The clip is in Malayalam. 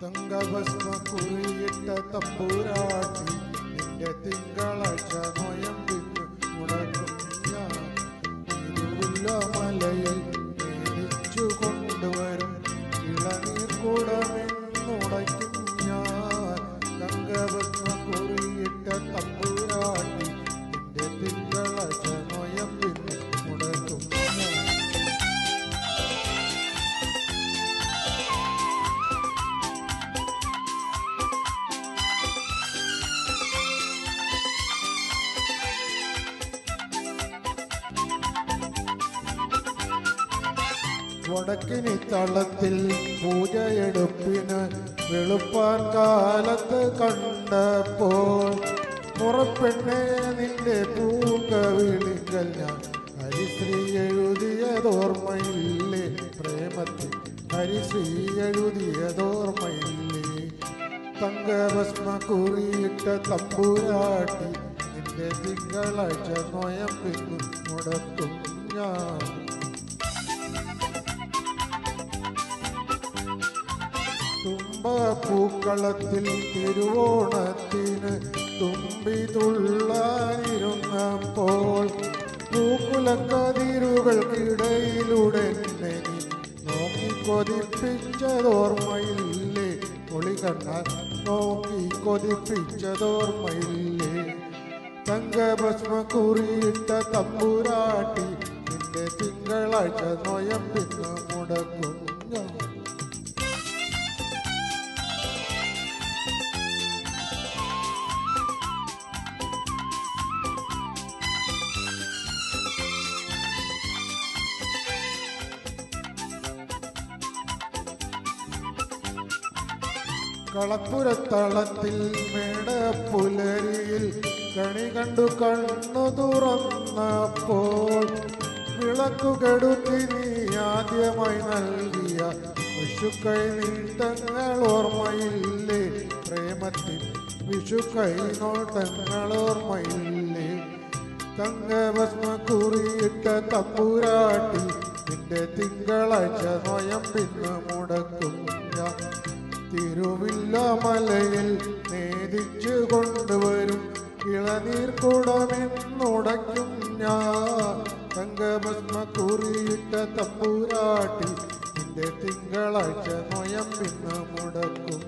തങ്കഭസ്മ കുറിയിട്ട തമ്പുരാട്ടി നിന്റെ തിങ്കളാഴ്ച നോയമ്പിന് മുടക്കും ഞാൻ. തിരുവില്ല മലയിൽ മേടിച്ചു കൊണ്ടുവരും ഇളനീർ കുടമെന്നുടയ്ക്കും ഞാൻ. തങ്കഭസ്മ കുറിയിട്ട തമ്പുരാട്ടി നിന്റെ തിങ്കളാഴ്ച നോയമ്പിന് മുടക്കും ഞാൻ. വടക്കിനി തളത്തിൽ പൂജയെടുപ്പിന് വെളുപ്പാൻ കാലത്ത് കണ്ടപ്പോൾ മുറപ്പെണ്ണെ നിന്റെ പൂങ്കവിളിക്കൽ ഞാൻ ഹരിശ്രീ എഴുതിയതോർമ്മയില്ലേ പ്രേമത്തിൽ ഹരിശ്രീ എഴുതിയതോർമ്മയില്ലേ. തങ്കഭസ്മ കുറിയിട്ട തമ്പുരാട്ടി നിന്റെ തിങ്കളാഴ്ച നോയമ്പിന് മുടക്കും ഞാൻ. തുമ്പപ്പൂക്കളത്തിൽ തിരുവോണത്തിന് തുമ്പി തുള്ളാനിരുന്നപ്പോൾ പൂക്കുലക്കതിരുകൾക്കിടയിലൂടെ നീ നോക്കി കൊതിപ്പിച്ചതോർമ്മയില്ലേ ഒളി കണ്ണാൽ നോക്കി കൊതിപ്പിച്ചതോർമ്മയില്ലേ. തങ്കഭസ്മ കുറിയിട്ട തമ്പുരാട്ടി നിന്റെ തിങ്കളാഴ്ച നോയമ്പിന് മുടക്കും ഞാൻ. കളപ്പുരത്തളത്തിൽ മേടപ്പുലരിയിൽ കണി കണ്ടു കണ്ണു തുറന്നപ്പോൾ വിളക്കുകെടുത്തി നീ ആദ്യമായി നൽകിയ വിഷുക്കൈ നീട്ടങ്ങൾ ഓർമ്മയില്ലേ പ്രേമത്തിൽ വിഷുക്കൈ നോട്ടങ്ങൾ ഓർമ്മയില്ലേ. തങ്കഭസ്മ കുറിയിട്ട തമ്പുരാട്ടി നിന്റെ തിങ്കളാഴ്ച നോയമ്പിന് മുടക്കും ഞാൻ. തിരുവില്ല മലയിൽ നേദിച്ചു കൊണ്ടുവരും ഇളനീർ കുടമെന്നുടയ്ക്കും ഞാൻ. തങ്കഭസ്മ കുറിയിട്ട തമ്പുരാട്ടി നിന്റെ തിങ്കളാഴ്ച നോയമ്പിന് മുടക്കും.